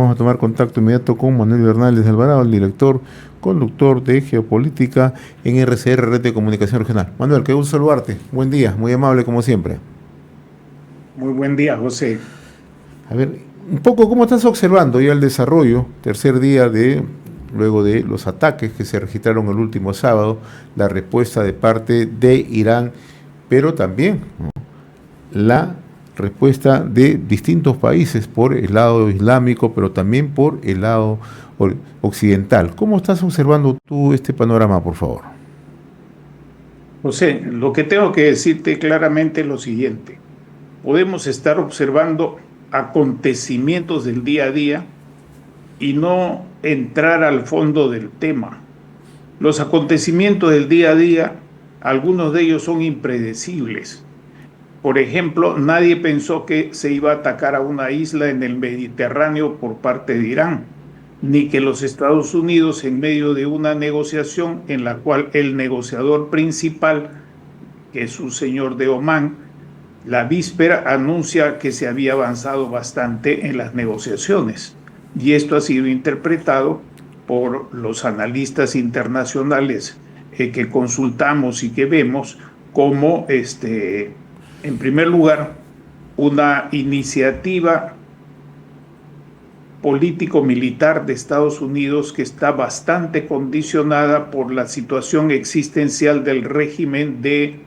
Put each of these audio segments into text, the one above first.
vamos a tomar contacto inmediato con Manuel Bernales Alvarado, el director, conductor de Geopolítica en RCR, Red de Comunicación Regional. Manuel, qué gusto saludarte. Buen día, muy amable como siempre. Muy buen día, José. A ver, un poco cómo estás observando ya el desarrollo, tercer día luego de los ataques que se registraron el último sábado, la respuesta de parte de Irán, pero también, ¿no?, la respuesta de distintos países por el lado islámico, pero también por el lado occidental. ¿Cómo estás observando tú este panorama, por favor? José, lo que tengo que decirte claramente es lo siguiente. Podemos estar observando acontecimientos del día a día y no entrar al fondo del tema. Los acontecimientos del día a día, algunos de ellos son impredecibles. Por ejemplo, nadie pensó que se iba a atacar a una isla en el Mediterráneo por parte de Irán, ni que los Estados Unidos, en medio de una negociación en la cual el negociador principal, que es un señor de Omán, la víspera anuncia que se había avanzado bastante en las negociaciones. Y esto ha sido interpretado por los analistas internacionales que consultamos y que vemos como en primer lugar, una iniciativa político-militar de Estados Unidos que está bastante condicionada por la situación existencial del régimen de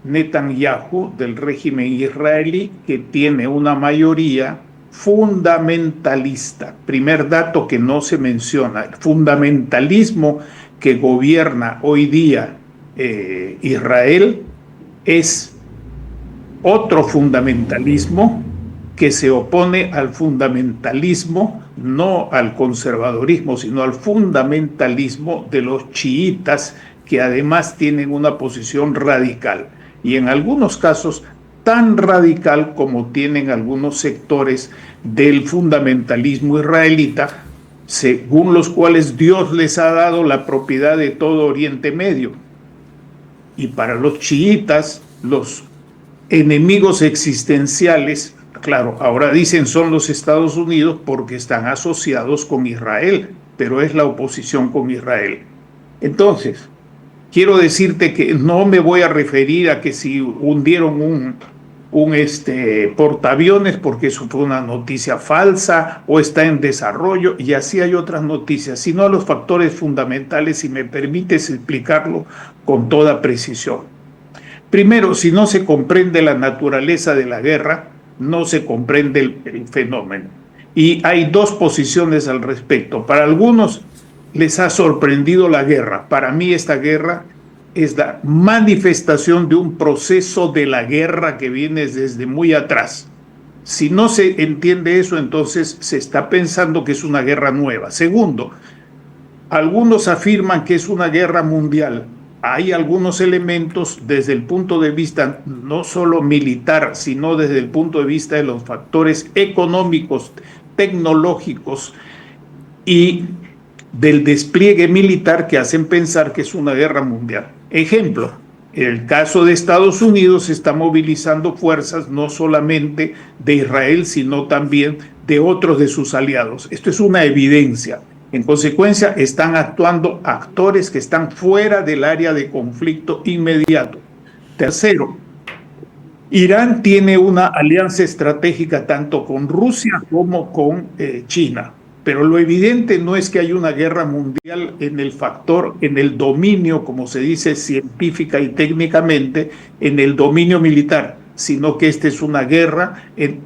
Netanyahu, del régimen israelí, que tiene una mayoría fundamentalista. Primer dato que no se menciona, el fundamentalismo que gobierna hoy día Israel es otro fundamentalismo que se opone al fundamentalismo, no al conservadorismo, sino al fundamentalismo de los chiitas, que además tienen una posición radical, y en algunos casos tan radical como tienen algunos sectores del fundamentalismo israelita, según los cuales Dios les ha dado la propiedad de todo Oriente Medio. Y para los chiitas, los enemigos existenciales, claro, ahora dicen son los Estados Unidos porque están asociados con Israel, pero es la oposición con Israel. Entonces, quiero decirte que no me voy a referir a que si hundieron un portaaviones porque eso fue una noticia falsa o está en desarrollo, y así hay otras noticias, sino a los factores fundamentales, si me permites explicarlo con toda precisión. Primero, si no se comprende la naturaleza de la guerra, no se comprende el fenómeno. Y hay dos posiciones al respecto. Para algunos les ha sorprendido la guerra. Para mí esta guerra es la manifestación de un proceso de la guerra que viene desde muy atrás. Si no se entiende eso, entonces se está pensando que es una guerra nueva. Segundo, algunos afirman que es una guerra mundial. Hay algunos elementos desde el punto de vista no solo militar, sino desde el punto de vista de los factores económicos, tecnológicos y del despliegue militar que hacen pensar que es una guerra mundial. Ejemplo, el caso de Estados Unidos está movilizando fuerzas no solamente de Israel, sino también de otros de sus aliados. Esto es una evidencia. En consecuencia, están actuando actores que están fuera del área de conflicto inmediato. Tercero, Irán tiene una alianza estratégica tanto con Rusia como con China. Pero lo evidente no es que hay una guerra mundial en el factor, en el dominio, como se dice científica y técnicamente, en el dominio militar, sino que esta es una guerra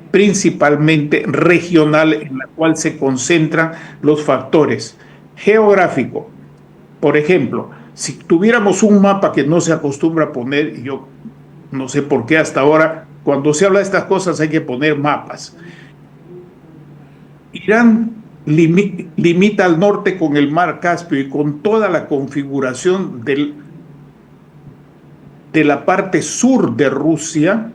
principalmente regional en la cual se concentran los factores geográficos. Por ejemplo, si tuviéramos un mapa que no se acostumbra a poner, y yo no sé por qué hasta ahora, cuando se habla de estas cosas hay que poner mapas. Irán limita al norte con el mar Caspio y con toda la configuración de la parte sur de Rusia,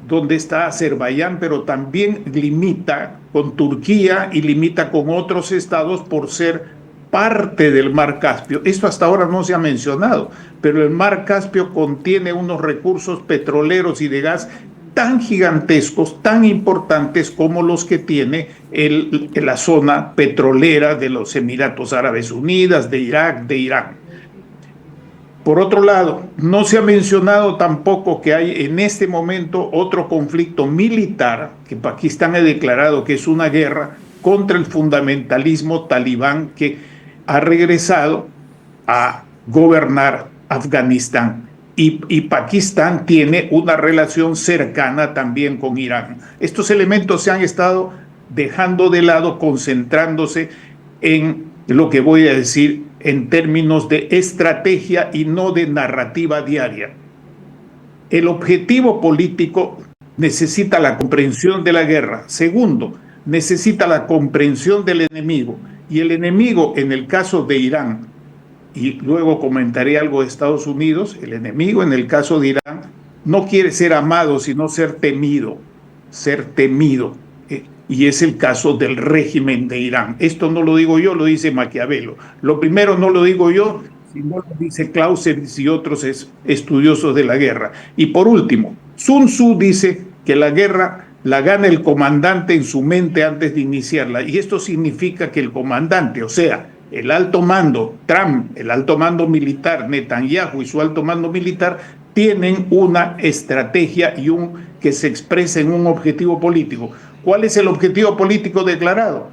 donde está Azerbaiyán, pero también limita con Turquía y limita con otros estados por ser parte del mar Caspio. Esto hasta ahora no se ha mencionado, pero el mar Caspio contiene unos recursos petroleros y de gas tan gigantescos, tan importantes como los que tiene la zona petrolera de los Emiratos Árabes Unidos, de Irak, de Irán. Por otro lado, no se ha mencionado tampoco que hay en este momento otro conflicto militar que Pakistán ha declarado que es una guerra contra el fundamentalismo talibán que ha regresado a gobernar Afganistán. Y Pakistán tiene una relación cercana también con Irán. Estos elementos se han estado dejando de lado, concentrándose en lo que voy a decir en términos de estrategia y no de narrativa diaria. El objetivo político necesita la comprensión de la guerra. Segundo, necesita la comprensión del enemigo. Y el enemigo, en el caso de Irán, y luego comentaré algo de Estados Unidos, el enemigo en el caso de Irán no quiere ser amado, sino ser temido, y es el caso del régimen de Irán. Esto no lo digo yo, lo dice Maquiavelo. Lo primero no lo digo yo, sino lo dice Clausewitz y otros estudiosos de la guerra. Y por último, Sun Tzu dice que la guerra la gana el comandante en su mente antes de iniciarla, y esto significa que el comandante, o sea, el alto mando, Trump, el alto mando militar, Netanyahu y su alto mando militar, tienen una estrategia que se expresa en un objetivo político. ¿Cuál es el objetivo político declarado?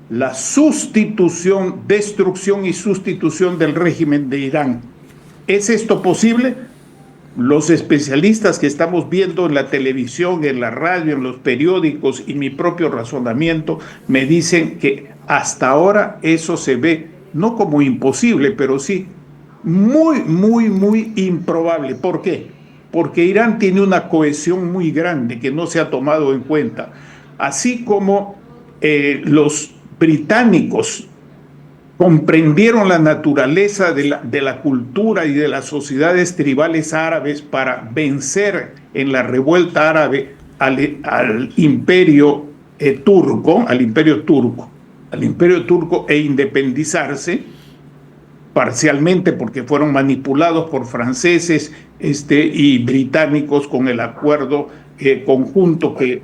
La sustitución, destrucción y sustitución del régimen de Irán. ¿Es esto posible? Los especialistas que estamos viendo en la televisión, en la radio, en los periódicos y mi propio razonamiento me dicen que hasta ahora eso se ve no como imposible, pero sí muy, muy, muy improbable. ¿Por qué? Porque Irán tiene una cohesión muy grande que no se ha tomado en cuenta. Así como los británicos comprendieron la naturaleza de la cultura y de las sociedades tribales árabes para vencer en la revuelta árabe al imperio turco e independizarse parcialmente porque fueron manipulados por franceses y británicos con el acuerdo conjunto que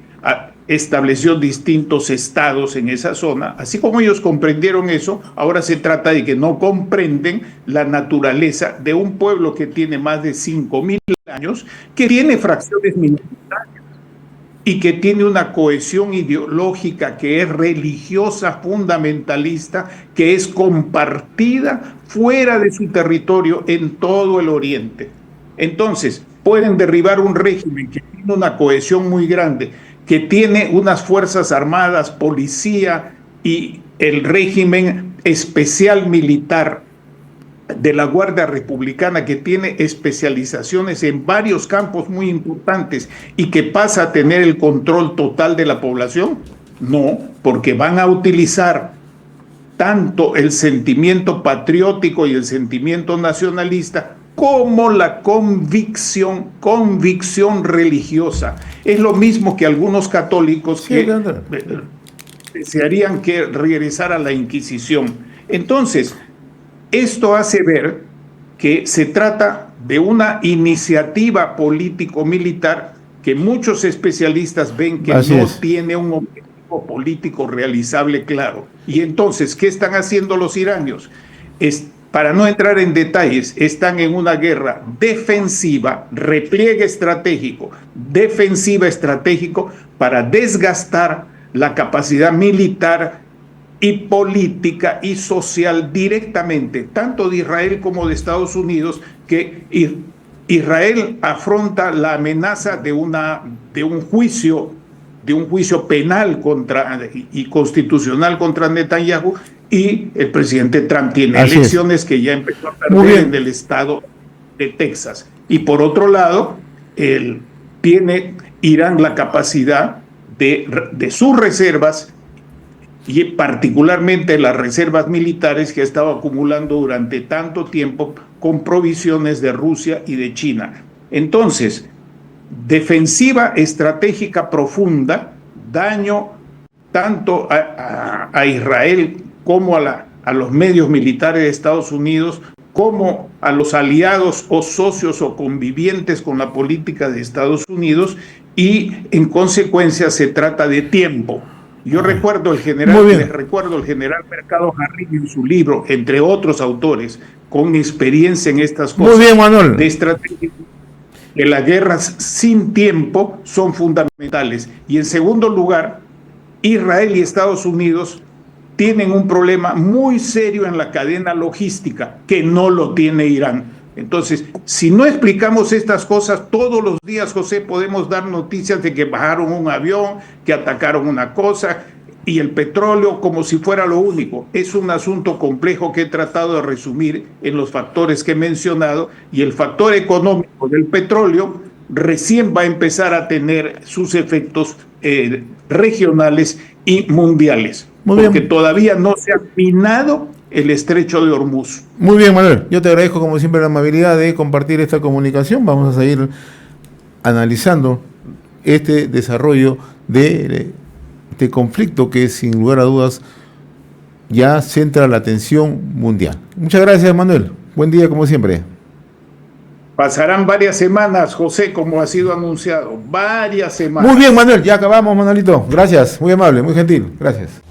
estableció distintos estados en esa zona. Así como ellos comprendieron eso, ahora se trata de que no comprenden la naturaleza de un pueblo que tiene más de 5.000 años, que tiene fracciones minoritarias y que tiene una cohesión ideológica que es religiosa, fundamentalista, que es compartida fuera de su territorio en todo el Oriente. Entonces, pueden derribar un régimen que tiene una cohesión muy grande, que tiene unas fuerzas armadas, policía y el régimen especial militar de la Guardia Republicana, que tiene especializaciones en varios campos muy importantes y que pasa a tener el control total de la población. No, porque van a utilizar tanto el sentimiento patriótico y el sentimiento nacionalista como la convicción religiosa. Es lo mismo que algunos católicos que desearían que regresara la Inquisición. Entonces, esto hace ver que se trata de una iniciativa político-militar que muchos especialistas ven que no tiene un objetivo político realizable claro. Y entonces, ¿qué están haciendo los iranios? Para no entrar en detalles, están en una guerra defensiva, repliegue estratégico, para desgastar la capacidad militar y política y social directamente, tanto de Israel como de Estados Unidos, que Israel afronta la amenaza de un juicio penal y constitucional contra Netanyahu, y el presidente Trump tiene elecciones que ya empezó a perder en el estado de Texas. Y por otro lado, tiene Irán la capacidad de sus reservas, y particularmente las reservas militares que ha estado acumulando durante tanto tiempo con provisiones de Rusia y de China. Entonces, defensiva estratégica profunda, daño tanto a Israel como a los medios militares de Estados Unidos como a los aliados o socios o convivientes con la política de Estados Unidos, y en consecuencia se trata de tiempo. Yo recuerdo les recuerdo el general Mercado Jarrín en su libro, entre otros autores con experiencia en estas cosas, muy bien, Manuel, de estrategia, que las guerras sin tiempo son fundamentales. Y en segundo lugar, Israel y Estados Unidos tienen un problema muy serio en la cadena logística que no lo tiene Irán. Entonces, si no explicamos estas cosas, todos los días, José, podemos dar noticias de que bajaron un avión, que atacaron una cosa, y el petróleo como si fuera lo único. Es un asunto complejo que he tratado de resumir en los factores que he mencionado, y el factor económico del petróleo recién va a empezar a tener sus efectos regionales y mundiales, porque todavía no se ha minado el estrecho de Hormuz. Muy bien, Manuel. Yo te agradezco como siempre la amabilidad de compartir esta comunicación. Vamos a seguir analizando este desarrollo de este conflicto que sin lugar a dudas ya centra la atención mundial. Muchas gracias, Manuel. Buen día como siempre. Pasarán varias semanas, José, como ha sido anunciado. Varias semanas. Muy bien, Manuel. Ya acabamos, Manuelito. Gracias. Muy amable, muy gentil. Gracias.